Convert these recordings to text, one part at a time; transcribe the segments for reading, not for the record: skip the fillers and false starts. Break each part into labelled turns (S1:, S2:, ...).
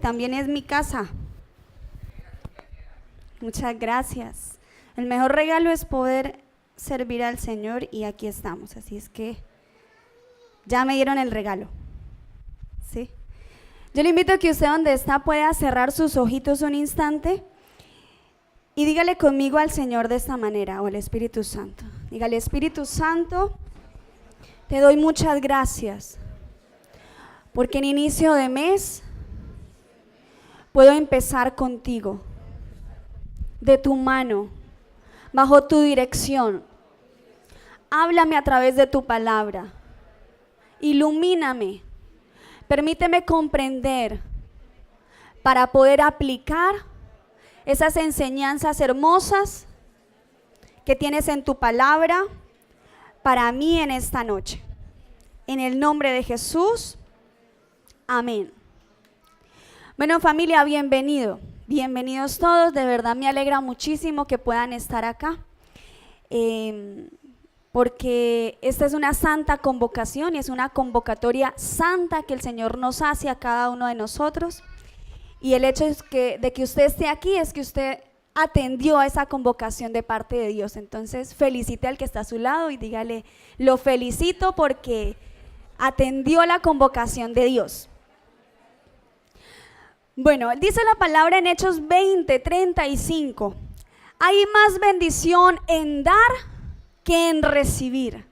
S1: también es mi casa. Muchas gracias. El mejor regalo es poder servir al Señor y aquí estamos. Así es que ya me dieron el regalo. ¿Sí? Yo le invito a que usted donde está pueda cerrar sus ojitos un instante y dígale conmigo al Señor de esta manera, o al Espíritu Santo. Dígale: Espíritu Santo, te doy muchas gracias porque en inicio de mes puedo empezar contigo, de tu mano, bajo tu dirección. Háblame a través de tu palabra, ilumíname, permíteme comprender para poder aplicar esas enseñanzas hermosas que tienes en tu palabra para mí en esta noche. En el nombre de Jesús, amén. Bueno, familia, bienvenidos todos. De verdad me alegra muchísimo que puedan estar acá, porque esta es una santa convocación y es una convocatoria santa que el Señor nos hace a cada uno de nosotros. Y el hecho de que usted esté aquí es que usted atendió a esa convocación de parte de Dios. Entonces felicite al que está a su lado y dígale: lo felicito porque atendió la convocación de Dios. Bueno, dice la palabra en Hechos 20:35: hay más bendición en dar que en recibir.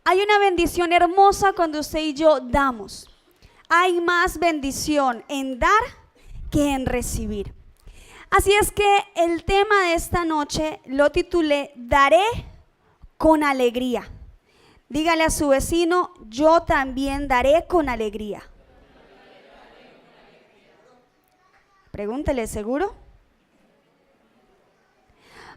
S1: Hay una bendición hermosa cuando usted y yo damos. Hay más bendición en dar que en recibir. Así es que el tema de esta noche lo titulé: daré con alegría. Dígale a su vecino: yo también daré con alegría. Pregúntele, ¿seguro?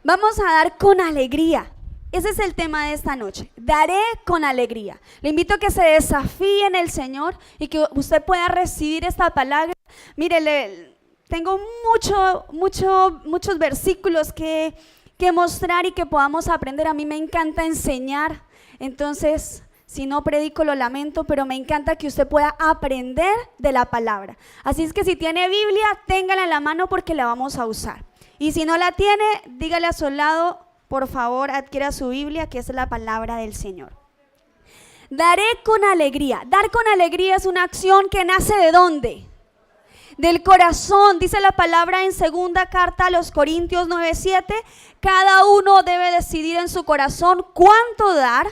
S1: Vamos a dar con alegría. Ese es el tema de esta noche: daré con alegría. Le invito a que se desafíe en el Señor y que usted pueda recibir esta palabra. Mire, tengo muchos versículos que mostrar y que podamos aprender. A mí me encanta enseñar, entonces si no predico lo lamento, pero me encanta que usted pueda aprender de la palabra. Así es que si tiene Biblia, téngala en la mano porque la vamos a usar. Y si no la tiene, dígale a su lado: por favor, adquiera su Biblia, que es la palabra del Señor. Daré con alegría. Dar con alegría es una acción que nace ¿de dónde? Del corazón. Dice la palabra en segunda carta a los Corintios 9:7: cada uno debe decidir en su corazón cuánto dar,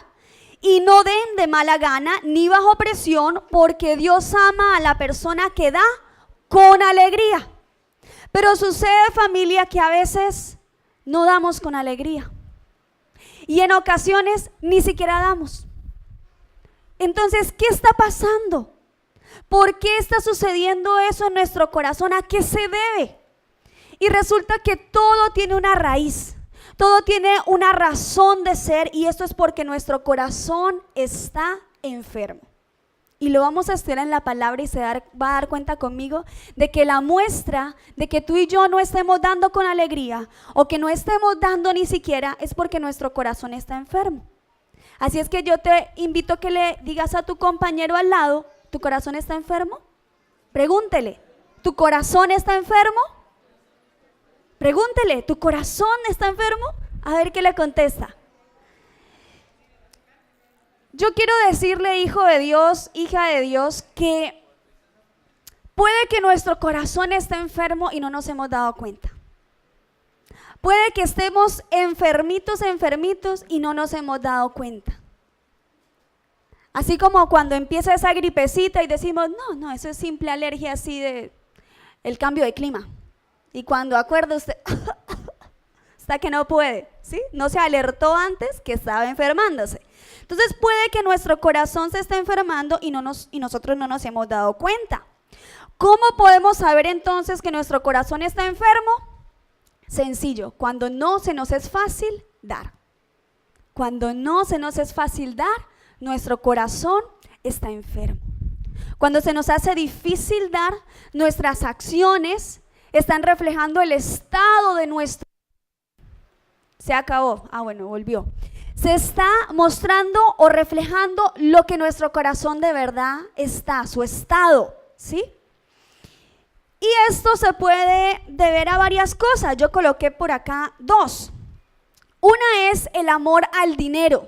S1: y no den de mala gana ni bajo presión, porque Dios ama a la persona que da con alegría. Pero sucede, familia, que a veces no damos con alegría y en ocasiones ni siquiera damos. Entonces, ¿qué está pasando? ¿Por qué está sucediendo eso en nuestro corazón? ¿A qué se debe? Y resulta que todo tiene una raíz, todo tiene una razón de ser, y esto es porque nuestro corazón está enfermo. Y lo vamos a estudiar en la palabra y va a dar cuenta conmigo de que la muestra de que tú y yo no estemos dando con alegría o que no estemos dando ni siquiera es porque nuestro corazón está enfermo. Así es que yo te invito a que le digas a tu compañero al lado: ¿tu corazón está enfermo? Pregúntele: ¿tu corazón está enfermo? Pregúntele: ¿tu corazón está enfermo? A ver qué le contesta. Yo quiero decirle, hijo de Dios, hija de Dios, que puede que nuestro corazón esté enfermo y no nos hemos dado cuenta. Puede que estemos enfermitos y no nos hemos dado cuenta. Así como cuando empieza esa gripecita y decimos: no, eso es simple alergia así de el cambio de clima. Y cuando acuerda usted, hasta que no puede, ¿sí? No se alertó antes que estaba enfermándose. Entonces puede que nuestro corazón se esté enfermando y nosotros no nos hemos dado cuenta. ¿Cómo podemos saber entonces que nuestro corazón está enfermo? Sencillo: cuando no se nos es fácil dar. Cuando no se nos es fácil dar, nuestro corazón está enfermo. Cuando se nos hace difícil dar, nuestras acciones están reflejando el estado de nuestro. Se acabó. Bueno, volvió. Se está mostrando o reflejando lo que nuestro corazón de verdad está, su estado, ¿sí? Y esto se puede deber a varias cosas. Yo coloqué por acá 2. Una es el amor al dinero.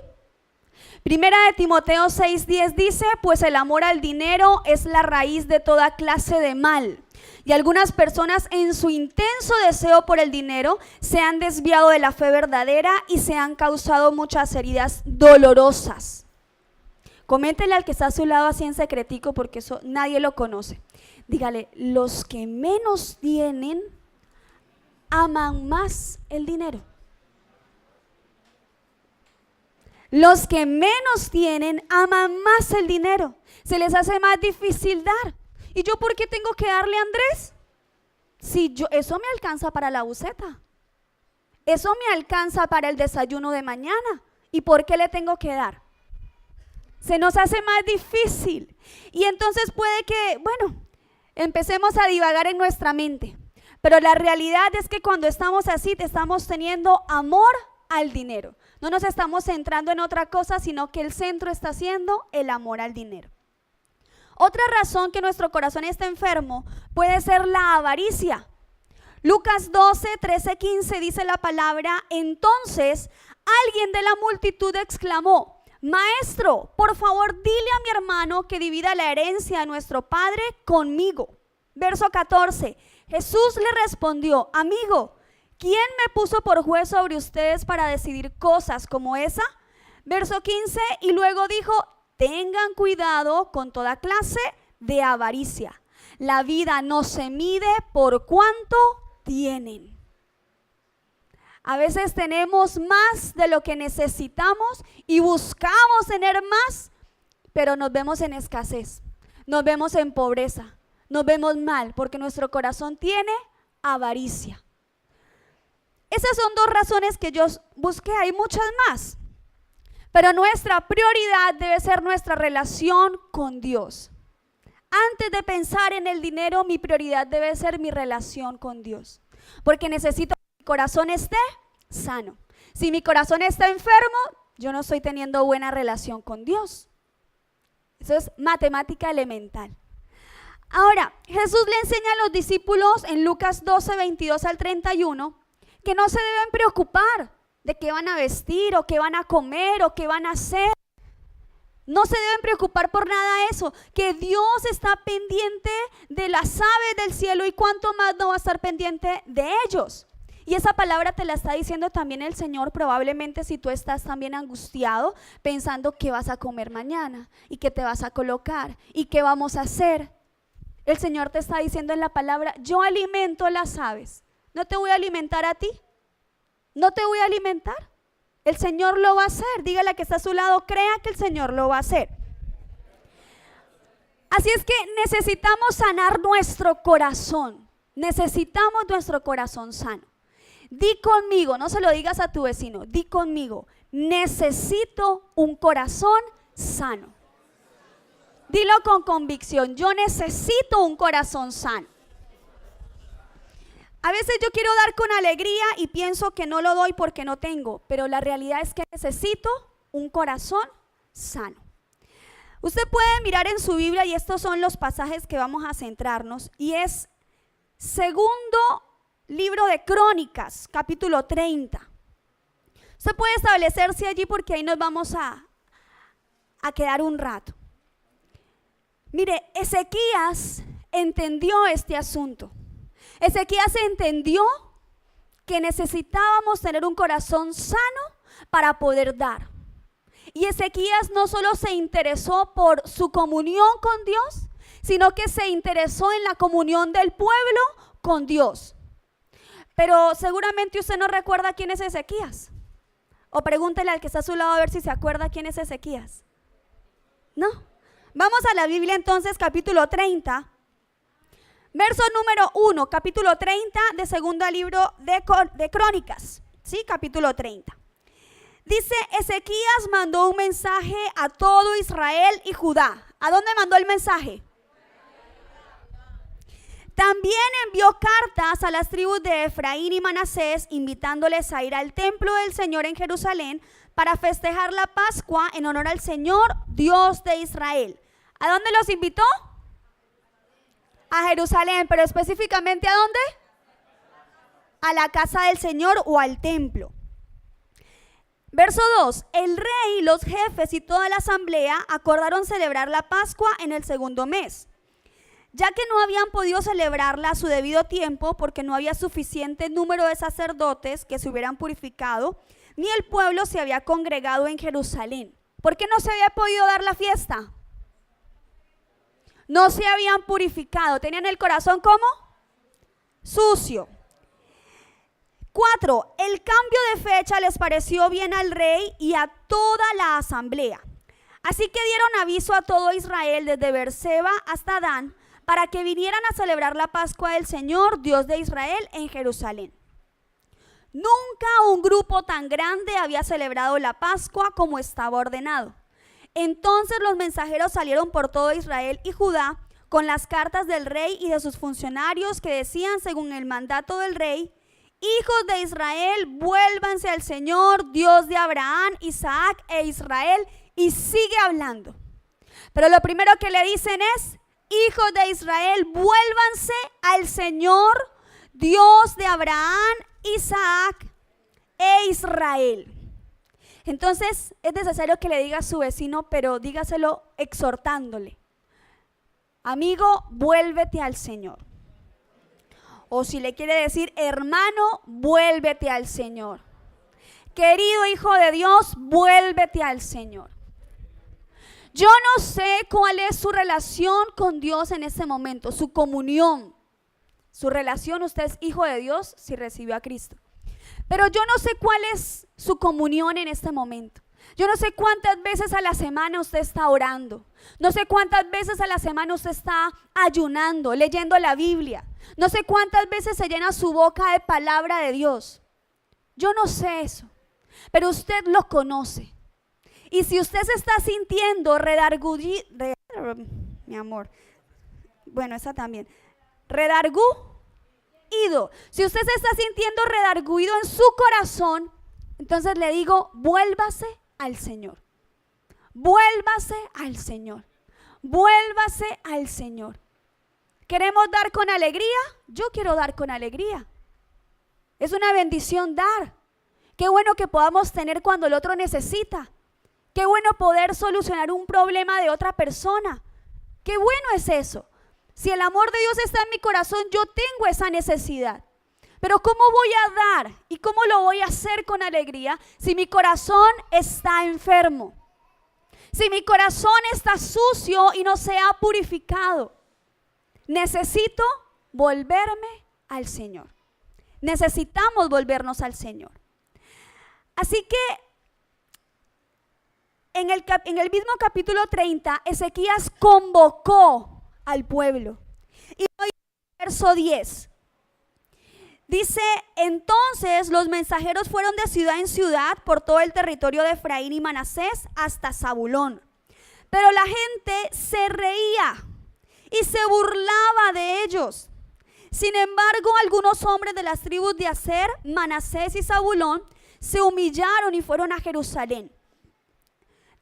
S1: Primera de Timoteo 6:10 dice, pues el amor al dinero es la raíz de toda clase de mal. Y algunas personas en su intenso deseo por el dinero se han desviado de la fe verdadera y se han causado muchas heridas dolorosas. Coméntele al que está a su lado así en secretico porque eso nadie lo conoce. Dígale, los que menos tienen aman más el dinero. Los que menos tienen aman más el dinero. Se les hace más difícil dar. ¿Y yo por qué tengo que darle a Andrés? Si eso me alcanza para la buceta. Eso me alcanza para el desayuno de mañana. ¿Y por qué le tengo que dar? Se nos hace más difícil. Y entonces puede que, empecemos a divagar en nuestra mente. Pero la realidad es que cuando estamos así, estamos teniendo amor al dinero. No nos estamos centrando en otra cosa, sino que el centro está siendo el amor al dinero. Otra razón que nuestro corazón está enfermo puede ser la avaricia. Lucas 12:13-15 dice la palabra, entonces alguien de la multitud exclamó, Maestro, por favor dile a mi hermano que divida la herencia de nuestro padre conmigo. Verso 14, Jesús le respondió, amigo, ¿quién me puso por juez sobre ustedes para decidir cosas como esa? Verso 15, y luego dijo, tengan cuidado con toda clase de avaricia. La vida no se mide por cuánto tienen. A veces tenemos más de lo que necesitamos y buscamos tener más, pero nos vemos en escasez, nos vemos en pobreza, nos vemos mal porque nuestro corazón tiene avaricia. Esas son 2 razones que yo busqué, hay muchas más, pero nuestra prioridad debe ser nuestra relación con Dios. Antes de pensar en el dinero, mi prioridad debe ser mi relación con Dios, porque necesito que mi corazón esté sano. Si mi corazón está enfermo, yo no estoy teniendo buena relación con Dios. Eso es matemática elemental. Ahora, Jesús le enseña a los discípulos en Lucas 12:22-31 que no se deben preocupar de qué van a vestir o qué van a comer o qué van a hacer. No se deben preocupar por nada de eso, que Dios está pendiente de las aves del cielo y cuánto más no va a estar pendiente de ellos. Y esa palabra te la está diciendo también el Señor, probablemente si tú estás también angustiado, pensando qué vas a comer mañana y qué te vas a colocar y qué vamos a hacer. El Señor te está diciendo en la palabra, yo alimento las aves, no te voy a alimentar a ti, no te voy a alimentar. El Señor lo va a hacer, dígale a que está a su lado, crea que el Señor lo va a hacer. Así es que necesitamos sanar nuestro corazón, necesitamos nuestro corazón sano. Di conmigo, no se lo digas a tu vecino, di conmigo, necesito un corazón sano. Dilo con convicción, yo necesito un corazón sano. A veces yo quiero dar con alegría y pienso que no lo doy porque no tengo, pero la realidad es que necesito un corazón sano. Usted puede mirar en su Biblia y estos son los pasajes que vamos a centrarnos y es segundo libro de Crónicas, capítulo 30. Usted puede establecerse allí porque ahí nos vamos a quedar un rato. Mire, Ezequías entendió este asunto. Ezequías entendió que necesitábamos tener un corazón sano para poder dar. Y Ezequías no solo se interesó por su comunión con Dios, sino que se interesó en la comunión del pueblo con Dios. Pero seguramente usted no recuerda quién es Ezequías. O pregúntele al que está a su lado a ver si se acuerda quién es Ezequías. No. Vamos a la Biblia entonces, capítulo 30. Verso número 1, capítulo 30 de segundo libro de Crónicas. Sí, capítulo 30. Dice, Ezequías mandó un mensaje a todo Israel y Judá. ¿A dónde mandó el mensaje? También envió cartas a las tribus de Efraín y Manasés, invitándoles a ir al templo del Señor en Jerusalén para festejar la Pascua en honor al Señor, Dios de Israel. ¿A dónde los invitó? A Jerusalén, pero específicamente ¿a dónde? A la casa del Señor o al templo. Verso 2, el rey, los jefes y toda la asamblea acordaron celebrar la Pascua en el segundo mes, ya que no habían podido celebrarla a su debido tiempo porque no había suficiente número de sacerdotes que se hubieran purificado, ni el pueblo se había congregado en Jerusalén. ¿Por qué no se había podido dar la fiesta? No se habían purificado, tenían el corazón ¿cómo? Sucio. 4. El cambio de fecha les pareció bien al rey y a toda la asamblea. Así que dieron aviso a todo Israel desde Beerseba hasta Dan para que vinieran a celebrar la Pascua del Señor, Dios de Israel, en Jerusalén. Nunca un grupo tan grande había celebrado la Pascua como estaba ordenado. Entonces los mensajeros salieron por todo Israel y Judá con las cartas del rey y de sus funcionarios que decían, según el mandato del rey: hijos de Israel, vuélvanse al Señor, Dios de Abraham, Isaac e Israel, y sigue hablando. Pero lo primero que le dicen es: hijos de Israel, vuélvanse al Señor, Dios de Abraham, Isaac e Israel. Entonces es necesario que le diga a su vecino, pero dígaselo exhortándole: amigo, vuélvete al Señor. O si le quiere decir: hermano, vuélvete al Señor. Querido hijo de Dios, vuélvete al Señor. Yo no sé cuál es su relación con Dios en este momento, su comunión, su relación. Usted es hijo de Dios si recibió a Cristo. Pero yo no sé cuál es su comunión en este momento. Yo no sé cuántas veces a la semana usted está orando. No sé cuántas veces a la semana usted está ayunando, leyendo la Biblia. No sé cuántas veces se llena su boca de palabra de Dios. Yo no sé eso, pero usted lo conoce. Y si usted se está sintiendo mi amor, bueno, esa también, redarguido. Si usted se está sintiendo redarguido en su corazón, entonces le digo: vuélvase al Señor. Vuélvase al Señor. Vuélvase al Señor. ¿Queremos dar con alegría? Yo quiero dar con alegría. Es una bendición dar. Qué bueno que podamos tener cuando el otro necesita. Qué bueno poder solucionar un problema de otra persona. Qué bueno es eso. Si el amor de Dios está en mi corazón, yo tengo esa necesidad. Pero ¿cómo voy a dar y cómo lo voy a hacer con alegría si mi corazón está enfermo? Si mi corazón está sucio y no se ha purificado. Necesito volverme al Señor. Necesitamos volvernos al Señor. Así que en el mismo capítulo 30, Ezequías convocó al pueblo. Y hoy verso 10. Dice: entonces los mensajeros fueron de ciudad en ciudad por todo el territorio de Efraín y Manasés hasta Zabulón. Pero la gente se reía y se burlaba de ellos. Sin embargo, algunos hombres de las tribus de Aser, Manasés y Zabulón se humillaron y fueron a Jerusalén.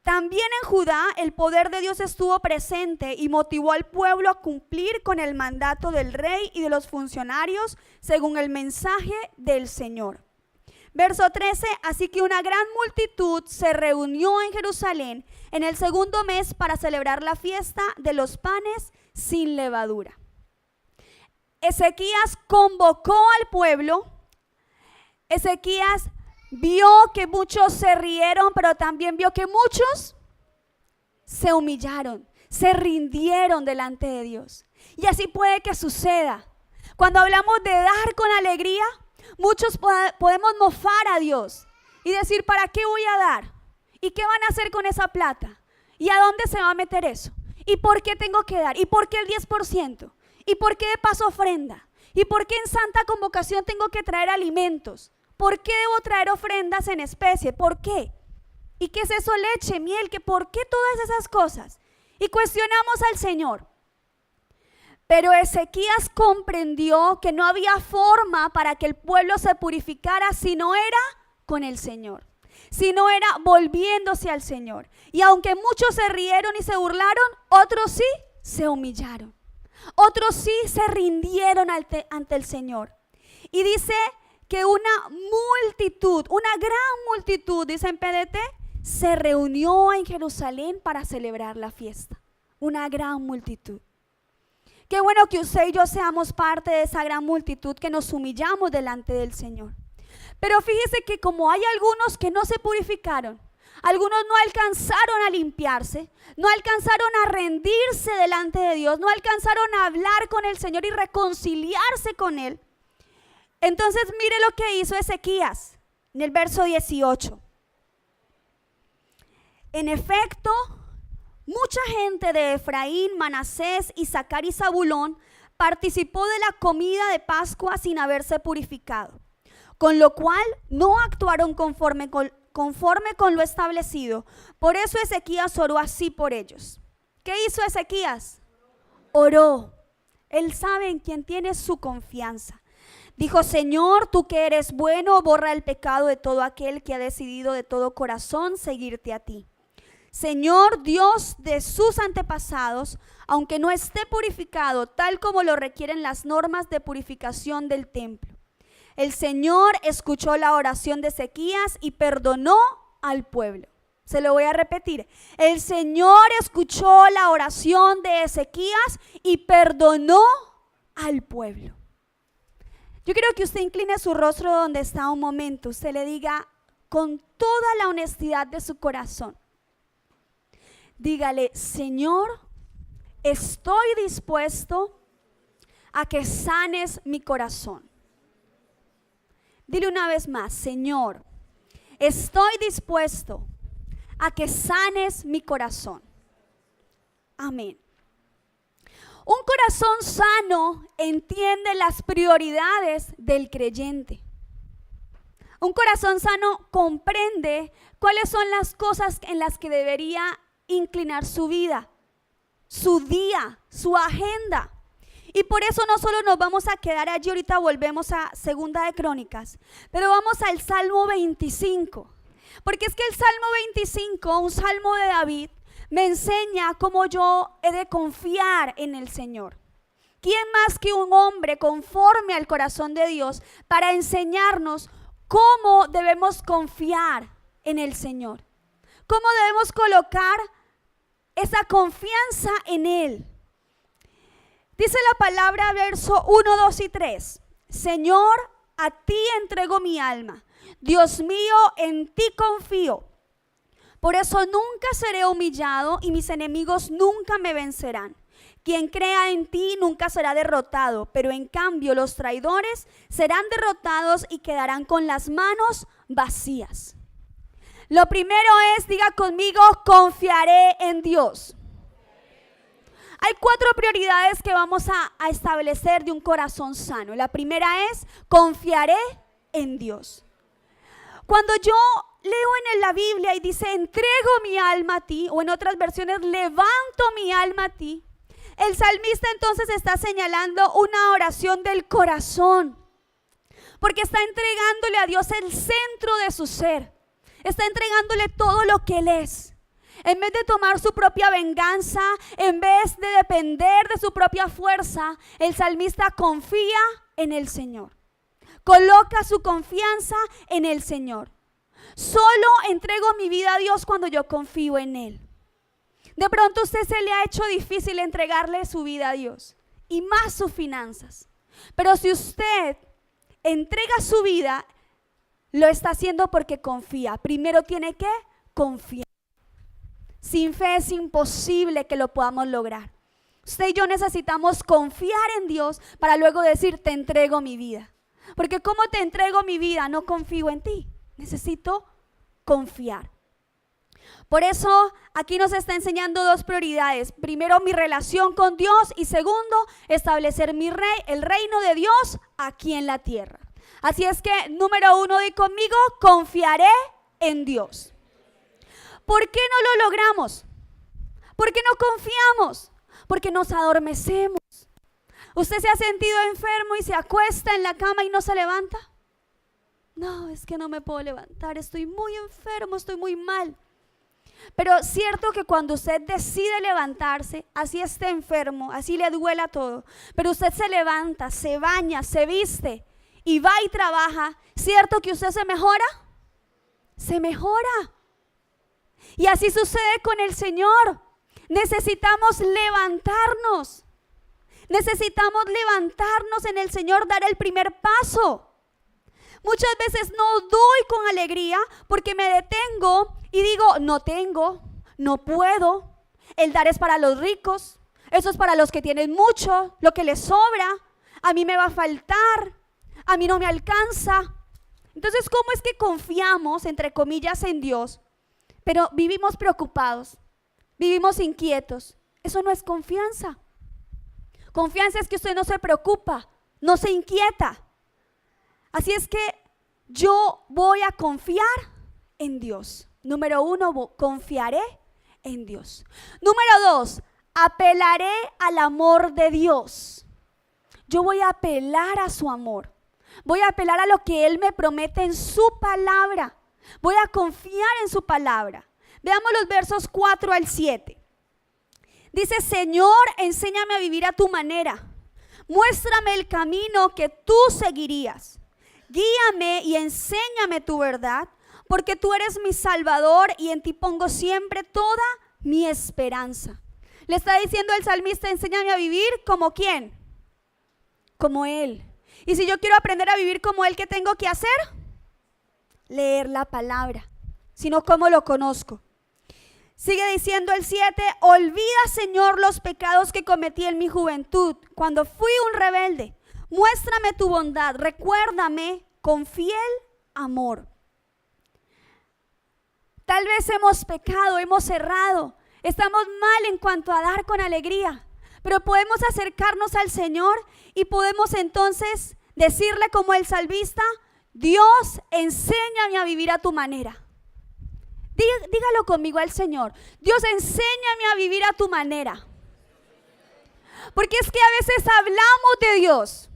S1: También en Judá el poder de Dios estuvo presente y motivó al pueblo a cumplir con el mandato del rey y de los funcionarios según el mensaje del Señor. Verso 13, así que una gran multitud se reunió en Jerusalén en el segundo mes para celebrar la fiesta de los panes sin levadura. Ezequías convocó al pueblo. Ezequías vio que muchos se rieron, pero también vio que muchos se humillaron, se rindieron delante de Dios. Y así puede que suceda. Cuando hablamos de dar con alegría, muchos podemos mofar a Dios y decir: ¿para qué voy a dar? ¿Y qué van a hacer con esa plata? ¿Y a dónde se va a meter eso? ¿Y por qué tengo que dar? ¿Y por qué el 10%? ¿Y por qué de paso ofrenda? ¿Y por qué en Santa Convocación tengo que traer alimentos? ¿Por qué debo traer ofrendas en especie? ¿Por qué? ¿Y qué es eso? Leche, miel, ¿por qué todas esas cosas? Y cuestionamos al Señor. Pero Ezequías comprendió que no había forma para que el pueblo se purificara si no era con el Señor, si no era volviéndose al Señor. Y aunque muchos se rieron y se burlaron, otros sí se humillaron. Otros sí se rindieron ante el Señor. Y dice que una multitud, una gran multitud, dice en PDT, se reunió en Jerusalén para celebrar la fiesta. Una gran multitud. Qué bueno que usted y yo seamos parte de esa gran multitud, que nos humillamos delante del Señor. Pero fíjese que como hay algunos que no se purificaron, algunos no alcanzaron a limpiarse, no alcanzaron a rendirse delante de Dios, no alcanzaron a hablar con el Señor y reconciliarse con Él. Entonces mire lo que hizo Ezequías en el verso 18. En efecto, mucha gente de Efraín, Manasés, Isaacar y Zabulón participó de la comida de Pascua sin haberse purificado, con lo cual no actuaron conforme con lo establecido. Por eso Ezequías oró así por ellos. ¿Qué hizo Ezequías? Oró. Él sabe en quién tiene su confianza. Dijo: Señor, tú que eres bueno, borra el pecado de todo aquel que ha decidido de todo corazón seguirte a ti. Señor, Dios de sus antepasados, aunque no esté purificado tal como lo requieren las normas de purificación del templo. El Señor escuchó la oración de Ezequías y perdonó al pueblo. Se lo voy a repetir. El Señor escuchó la oración de Ezequías y perdonó al pueblo. Yo quiero que usted incline su rostro donde está un momento. Usted le diga con toda la honestidad de su corazón. Dígale: Señor, estoy dispuesto a que sanes mi corazón. Dile una vez más: Señor, estoy dispuesto a que sanes mi corazón. Amén. Un corazón sano entiende las prioridades del creyente. Un corazón sano comprende cuáles son las cosas en las que debería inclinar su vida, su día, su agenda. Y por eso no solo nos vamos a quedar allí, ahorita volvemos a Segunda de Crónicas, pero vamos al Salmo 25. Porque es que el Salmo 25, un salmo de David, me enseña cómo yo he de confiar en el Señor. ¿Quién más que un hombre conforme al corazón de Dios para enseñarnos cómo debemos confiar en el Señor? ¿Cómo debemos colocar esa confianza en Él? Dice la palabra, verso 1, 2 y 3. Señor, a ti entrego mi alma. Dios mío, en ti confío. Por eso nunca seré humillado y mis enemigos nunca me vencerán. Quien crea en ti nunca será derrotado, pero en cambio los traidores serán derrotados y quedarán con las manos vacías. Lo primero es, diga conmigo, confiaré en Dios. Hay 4 prioridades que vamos a establecer de un corazón sano. La primera es, confiaré en Dios. Cuando yo leo en la Biblia y dice, entrego mi alma a ti, o en otras versiones, levanto mi alma a ti, el salmista entonces está señalando una oración del corazón, porque está entregándole a Dios el centro de su ser, está entregándole todo lo que Él es. En vez de tomar su propia venganza, en vez de depender de su propia fuerza, el salmista confía en el Señor. Coloca su confianza en el Señor. Solo entrego mi vida a Dios cuando yo confío en Él. De pronto a usted se le ha hecho difícil entregarle su vida a Dios y más sus finanzas. Pero si usted entrega su vida, lo está haciendo porque confía. Primero tiene que confiar. Sin fe es imposible que lo podamos lograr. Usted y yo necesitamos confiar en Dios para luego decir, te entrego mi vida. Porque ¿cómo te entrego mi vida? No confío en ti. Necesito confiar. Por eso aquí nos está enseñando 2 prioridades. Primero, mi relación con Dios, y segundo, establecer el reino de Dios aquí en la tierra. Así es que, número 1, di conmigo, confiaré en Dios. ¿Por qué no lo logramos? ¿Por qué no confiamos? Porque nos adormecemos. ¿Usted se ha sentido enfermo y se acuesta en la cama y no se levanta? No, es que no me puedo levantar, estoy muy enfermo, estoy muy mal. Pero cierto que cuando usted decide levantarse, así esté enfermo, así le duela todo, pero usted se levanta, se baña, se viste y va y trabaja, ¿cierto que usted se mejora? Se mejora. Y así sucede con el Señor. Necesitamos levantarnos. Necesitamos levantarnos en el Señor, dar el primer paso. Muchas veces no doy con alegría porque me detengo y digo, no tengo, no puedo. El dar es para los ricos, eso es para los que tienen mucho, lo que les sobra. A mí me va a faltar, a mí no me alcanza. Entonces, ¿cómo es que confiamos, entre comillas, en Dios, pero vivimos preocupados, vivimos inquietos? Eso no es confianza. Confianza es que usted no se preocupa, no se inquieta. Así es que yo voy a confiar en Dios. Número 1, confiaré en Dios. Número 2, apelaré al amor de Dios. Yo voy a apelar a su amor. Voy a apelar a lo que Él me promete en su palabra. Voy a confiar en su palabra. Veamos los versos 4 al 7. Dice, Señor, enséñame a vivir a tu manera. Muéstrame el camino que tú seguirías. Guíame y enséñame tu verdad, porque tú eres mi Salvador y en ti pongo siempre toda mi esperanza. Le está diciendo el salmista, enséñame a vivir como ¿quién? Como Él. Y si yo quiero aprender a vivir como Él, ¿qué tengo que hacer? Leer la palabra, sino cómo lo conozco. Sigue diciendo el 7, olvida, Señor, los pecados que cometí en mi juventud, cuando fui un rebelde. Muéstrame tu bondad, recuérdame con fiel amor. Tal vez hemos pecado, hemos errado, estamos mal en cuanto a dar con alegría, pero podemos acercarnos al Señor y podemos entonces decirle como el salmista, Dios, enséñame a vivir a tu manera. Dígalo conmigo al Señor, Dios, enséñame a vivir a tu manera. Porque es que a veces hablamos de Dios,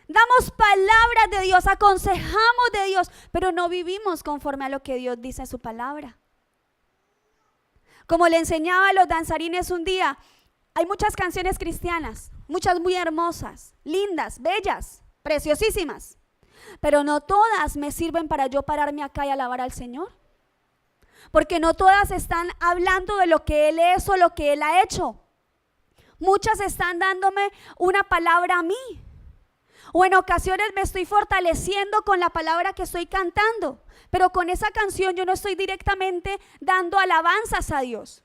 S1: damos palabras de Dios, aconsejamos de Dios, pero no vivimos conforme a lo que Dios dice en su palabra. Como le enseñaba a los danzarines un día, hay muchas canciones cristianas, muchas muy hermosas, lindas, bellas, preciosísimas, pero no todas me sirven para yo pararme acá y alabar al Señor. Porque no todas están hablando de lo que Él es o lo que Él ha hecho. Muchas están dándome una palabra a mí. O en ocasiones me estoy fortaleciendo con la palabra que estoy cantando. Pero con esa canción yo no estoy directamente dando alabanzas a Dios.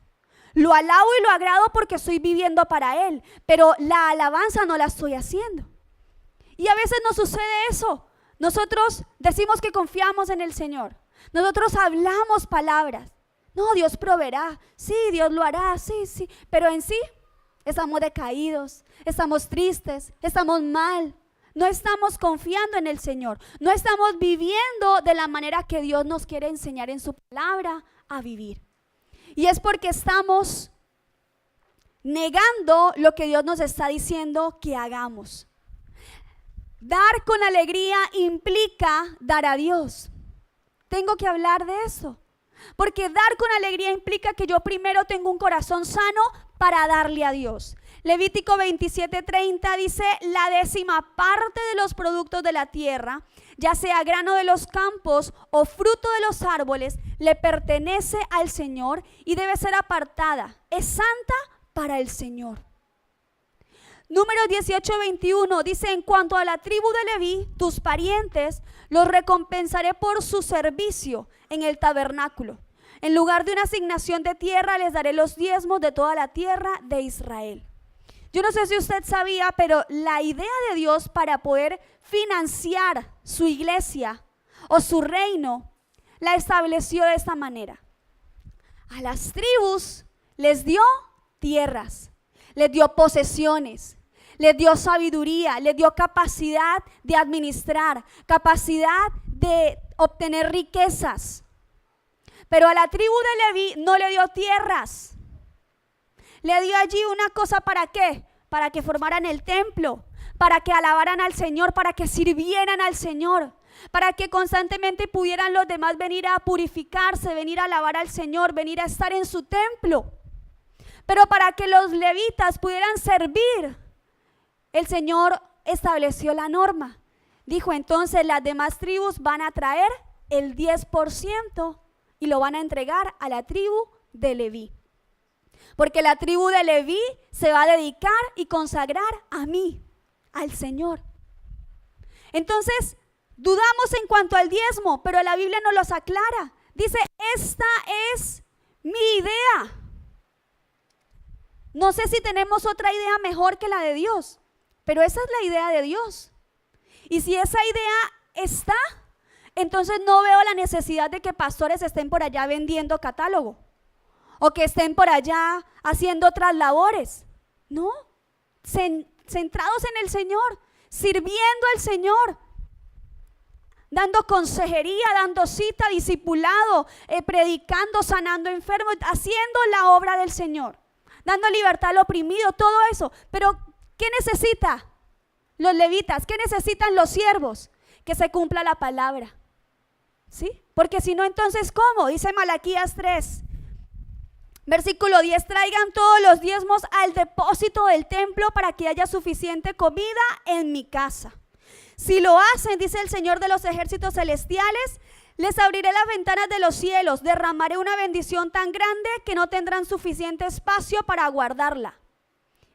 S1: Lo alabo y lo agrado porque estoy viviendo para Él. Pero la alabanza no la estoy haciendo. Y a veces nos sucede eso. Nosotros decimos que confiamos en el Señor. Nosotros hablamos palabras. No, Dios proveerá. Sí, Dios lo hará. Sí. Pero en sí estamos decaídos, estamos tristes, estamos mal. No estamos confiando en el Señor. No estamos viviendo de la manera que Dios nos quiere enseñar en su palabra a vivir. Y es porque estamos negando lo que Dios nos está diciendo que hagamos. Dar con alegría implica dar a Dios. Tengo que hablar de eso, porque dar con alegría implica que yo primero tengo un corazón sano para darle a Dios. Levítico 27:30 dice, la 10ª parte de los productos de la tierra, ya sea grano de los campos o fruto de los árboles, le pertenece al Señor y debe ser apartada. Es santa para el Señor. Números 18:21 dice, en cuanto a la tribu de Leví, tus parientes, los recompensaré por su servicio en el tabernáculo. En lugar de una asignación de tierra, les daré los diezmos de toda la tierra de Israel. Yo no sé si usted sabía, pero la idea de Dios para poder financiar su iglesia o su reino, la estableció de esta manera. A las tribus les dio tierras, les dio posesiones, les dio sabiduría, les dio capacidad de administrar, capacidad de obtener riquezas. Pero a la tribu de Leví no le dio tierras. Le dio allí una cosa, ¿para qué? Para que formaran el templo, para que alabaran al Señor, para que sirvieran al Señor. para que constantemente pudieran los demás venir a purificarse, venir a alabar al Señor, venir a estar en su templo. Pero para que los levitas pudieran servir, el Señor estableció la norma. Dijo, entonces las demás tribus van a traer el 10% y lo van a entregar a la tribu de Leví. Porque la tribu de Leví se va a dedicar y consagrar a mí, al Señor. Entonces, dudamos en cuanto al diezmo, pero la Biblia nos los aclara. Dice, esta es mi idea. No sé si tenemos otra idea mejor que la de Dios, pero esa es la idea de Dios. Y si esa idea está, entonces no veo la necesidad de que pastores estén por allá vendiendo catálogo o que estén por allá haciendo otras labores. No, centrados en el Señor, sirviendo al Señor, dando consejería, dando cita, discipulado, predicando, sanando enfermos, haciendo la obra del Señor, dando libertad al oprimido, todo eso. Pero ¿qué necesita los levitas? ¿Qué necesitan los siervos? Que se cumpla la palabra, ¿sí? Porque si no, entonces ¿cómo? Dice Malaquías 3, versículo 10, traigan todos los diezmos al depósito del templo para que haya suficiente comida en mi casa. Si lo hacen, dice el Señor de los ejércitos celestiales, les abriré las ventanas de los cielos, derramaré una bendición tan grande que no tendrán suficiente espacio para guardarla.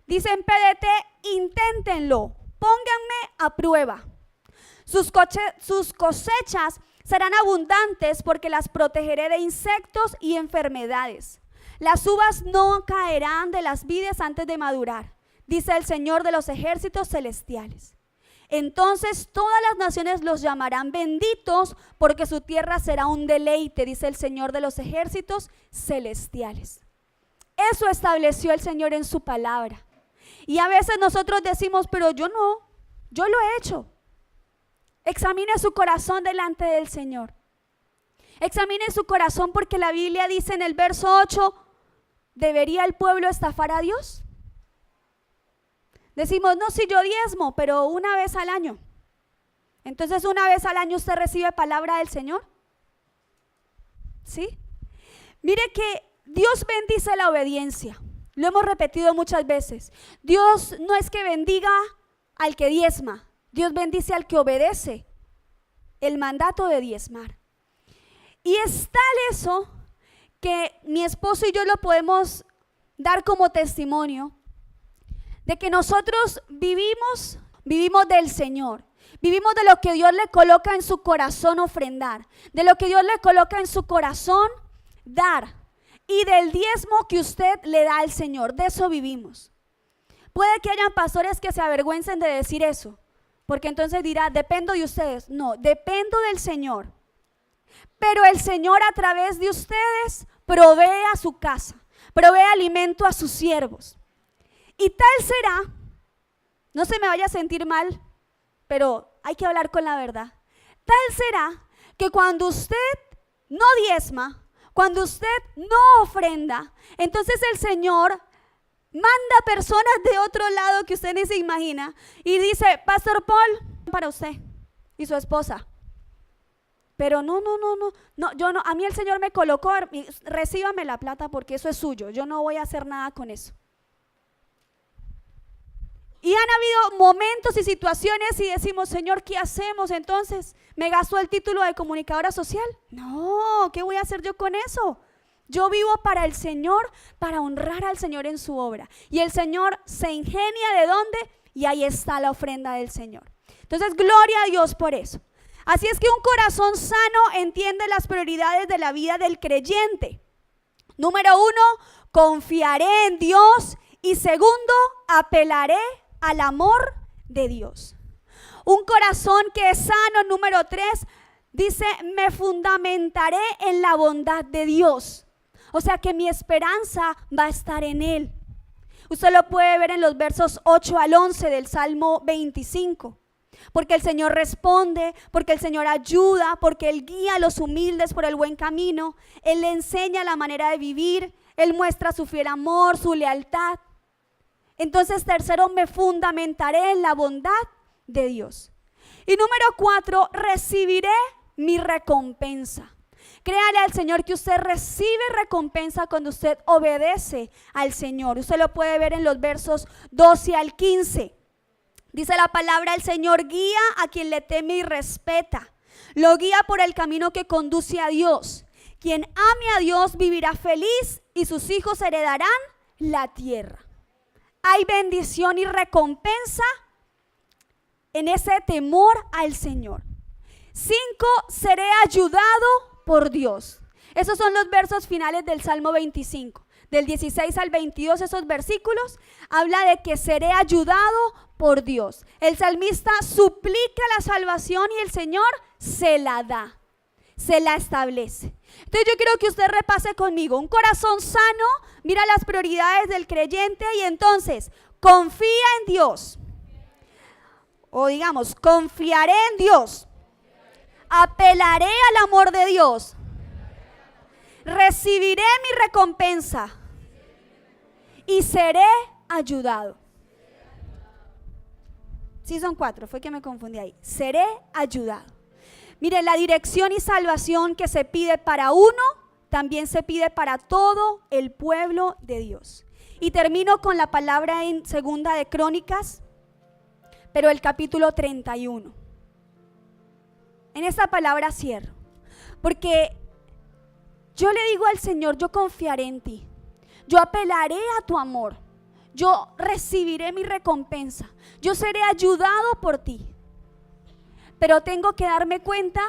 S1: Dice en PDT, inténtenlo, pónganme a prueba. Sus cosechas serán abundantes porque las protegeré de insectos y enfermedades. Las uvas no caerán de las vides antes de madurar, dice el Señor de los ejércitos celestiales. Entonces todas las naciones los llamarán benditos porque su tierra será un deleite, dice el Señor de los ejércitos celestiales. Eso estableció el Señor en su palabra. Y a veces nosotros decimos, pero yo no, yo lo he hecho. Examine su corazón delante del Señor. Examine su corazón porque la Biblia dice en el verso 8, ¿debería el pueblo estafar a Dios? Decimos, no, si yo diezmo, pero una vez al año. Entonces, ¿una vez al año usted recibe palabra del Señor? ¿Sí? Mire que Dios bendice la obediencia. Lo hemos repetido muchas veces. Dios no es que bendiga al que diezma. Dios bendice al que obedece el mandato de diezmar. Y es tal eso que mi esposo y yo lo podemos dar como testimonio de que nosotros vivimos del Señor, vivimos de lo que Dios le coloca en su corazón ofrendar, de lo que Dios le coloca en su corazón dar y del diezmo que usted le da al Señor, de eso vivimos. Puede que hayan pastores que se avergüencen de decir eso, porque entonces dirá, dependo de ustedes. No, dependo del Señor, pero el Señor a través de ustedes provee a su casa, provee alimento a sus siervos. Y tal será, no se me vaya a sentir mal, pero hay que hablar con la verdad. Tal será que cuando usted no diezma, cuando usted no ofrenda, entonces el Señor manda personas de otro lado que usted ni se imagina y dice, Pastor Paul, para usted y su esposa. Pero no, yo no, a mí el Señor me colocó, recíbame la plata porque eso es suyo, yo no voy a hacer nada con eso. Y han habido momentos y situaciones y decimos, Señor, ¿qué hacemos entonces? ¿Me gastó el título de comunicadora social? No, ¿qué voy a hacer yo con eso? Yo vivo para el Señor, para honrar al Señor en su obra. Y el Señor se ingenia de dónde, y ahí está la ofrenda del Señor. Entonces, gloria a Dios por eso. Así es que un corazón sano entiende las prioridades de la vida del creyente. Número 1, confiaré en Dios. Y segundo, apelaré al amor de Dios. Un corazón que es sano, número 3, dice, me fundamentaré en la bondad de Dios. O sea que mi esperanza va a estar en Él. Usted lo puede ver en los versos 8 al 11 del Salmo 25. Porque el Señor responde, porque el Señor ayuda, porque Él guía a los humildes por el buen camino. Él le enseña la manera de vivir, Él muestra su fiel amor, su lealtad. Entonces, tercero, me fundamentaré en la bondad de Dios. Y número 4, recibiré mi recompensa. Créale al Señor que usted recibe recompensa cuando usted obedece al Señor. Usted lo puede ver en los versos 12 al 15. Dice la palabra: el Señor guía a quien le teme y respeta. Lo guía por el camino que conduce a Dios. Quien ame a Dios vivirá feliz y sus hijos heredarán la tierra. Hay bendición y recompensa en ese temor al Señor. 5, seré ayudado por Dios. Esos son los versos finales del Salmo 25. Del 16 al 22, esos versículos habla de que seré ayudado por Dios. El salmista suplica la salvación y el Señor se la da, se la establece. Entonces yo quiero que usted repase conmigo: un corazón sano mira las prioridades del creyente y entonces confía en Dios. O digamos, confiaré en Dios, apelaré al amor de Dios, recibiré mi recompensa y seré ayudado. Sí, son 4, fue que me confundí ahí. Seré ayudado. Mire, la dirección y salvación que se pide para uno, también se pide para todo el pueblo de Dios. Y termino con la palabra en 2 de Crónicas, pero el capítulo 31. En esta palabra cierro, porque yo le digo al Señor: yo confiaré en ti, yo apelaré a tu amor, yo recibiré mi recompensa, yo seré ayudado por ti. Pero tengo que darme cuenta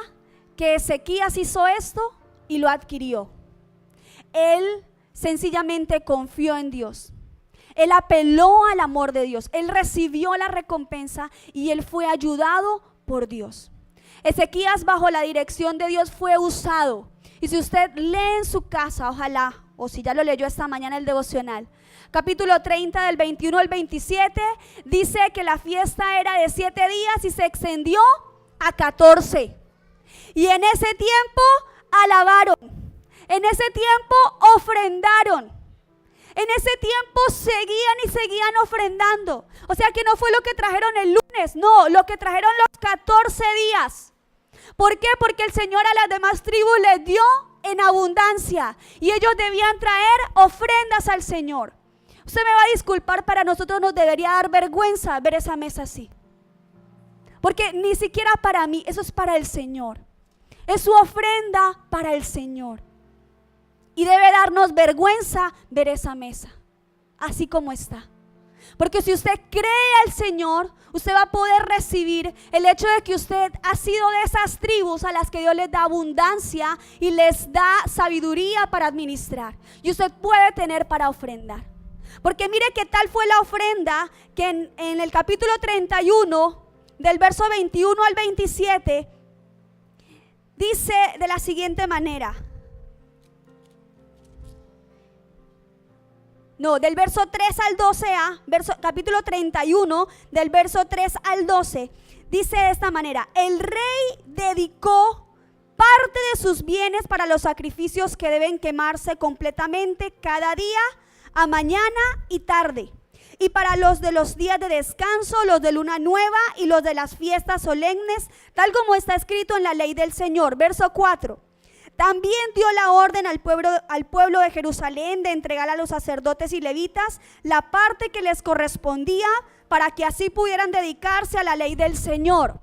S1: que Ezequías hizo esto y lo adquirió. Él sencillamente confió en Dios. Él apeló al amor de Dios. Él recibió la recompensa y él fue ayudado por Dios. Ezequías, bajo la dirección de Dios, fue usado. Y si usted lee en su casa, ojalá, o si ya lo leyó esta mañana el devocional, capítulo 30 del 21 al 27, dice que la fiesta era de 7 días y se extendió a 14. Y en ese tiempo alabaron, en ese tiempo ofrendaron, en ese tiempo seguían ofrendando. O sea que no fue lo que trajeron el lunes, no, lo que trajeron los 14 días. ¿Por qué? Porque el Señor a las demás tribus les dio en abundancia y ellos debían traer ofrendas al Señor. Usted me va a disculpar, para nosotros nos debería dar vergüenza ver esa mesa así. Porque ni siquiera para mí, eso es para el Señor. Es su ofrenda para el Señor. Y debe darnos vergüenza ver esa mesa, así como está. Porque si usted cree al Señor, usted va a poder recibir el hecho de que usted ha sido de esas tribus a las que Dios les da abundancia y les da sabiduría para administrar. Y usted puede tener para ofrendar. Porque mire qué tal fue la ofrenda que en el capítulo 31, del verso 21 al 27, dice de la siguiente manera. No, del verso 3 al 12a, capítulo 31, del verso 3 al 12, dice de esta manera: el rey dedicó parte de sus bienes para los sacrificios que deben quemarse completamente cada día, a mañana y tarde, y para los de los días de descanso, los de luna nueva y los de las fiestas solemnes, tal como está escrito en la ley del Señor. Verso 4. También dio la orden al pueblo de Jerusalén de entregar a los sacerdotes y levitas la parte que les correspondía, para que así pudieran dedicarse a la ley del Señor.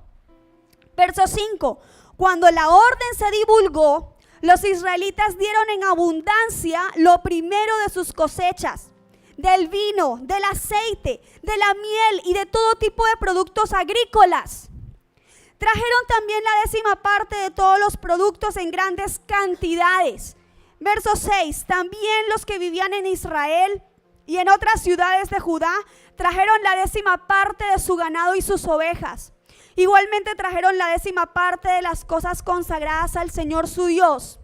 S1: Verso 5. Cuando la orden se divulgó, los israelitas dieron en abundancia lo primero de sus cosechas, del vino, del aceite, de la miel y de todo tipo de productos agrícolas. Trajeron también la 10ª parte de todos los productos en grandes cantidades. Verso 6. También los que vivían en Israel y en otras ciudades de Judá trajeron la 10ª parte de su ganado y sus ovejas. Igualmente trajeron la 10ª parte de las cosas consagradas al Señor su Dios.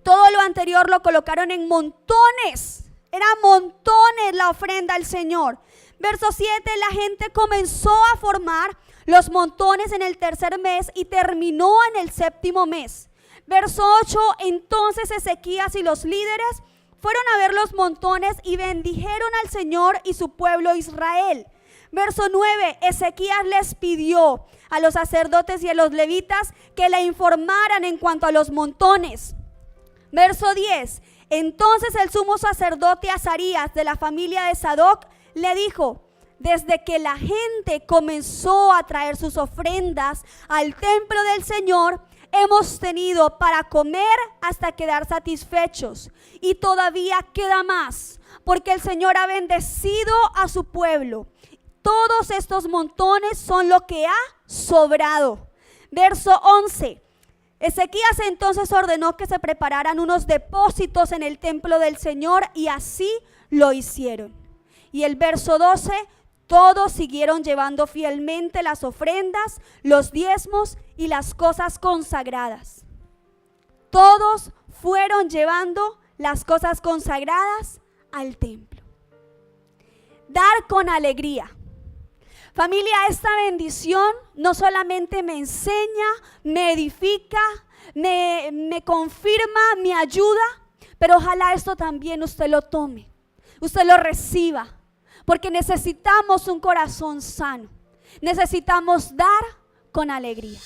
S1: Todo lo anterior lo colocaron en montones. Era montones la ofrenda al Señor. Verso 7. La gente comenzó a formar los montones en el 3er mes y terminó en el 7º mes. Verso 8. Entonces Ezequías y los líderes fueron a ver los montones y bendijeron al Señor y su pueblo Israel. Verso 9, Ezequías les pidió a los sacerdotes y a los levitas que le informaran en cuanto a los montones. Verso 10, entonces el sumo sacerdote Azarías de la familia de Sadoc le dijo: desde que la gente comenzó a traer sus ofrendas al templo del Señor, hemos tenido para comer hasta quedar satisfechos, y todavía queda más, porque el Señor ha bendecido a su pueblo. Todos estos montones son lo que ha sobrado. Verso 11. Ezequías entonces ordenó que se prepararan unos depósitos en el templo del Señor, y así lo hicieron. Y el verso 12, todos siguieron llevando fielmente las ofrendas, los diezmos y las cosas consagradas. Todos fueron llevando las cosas consagradas al templo. Dar con alegría. Familia, esta bendición no solamente me enseña, me edifica, me confirma, me ayuda, pero ojalá esto también usted lo tome, usted lo reciba, porque necesitamos un corazón sano, necesitamos dar con alegría.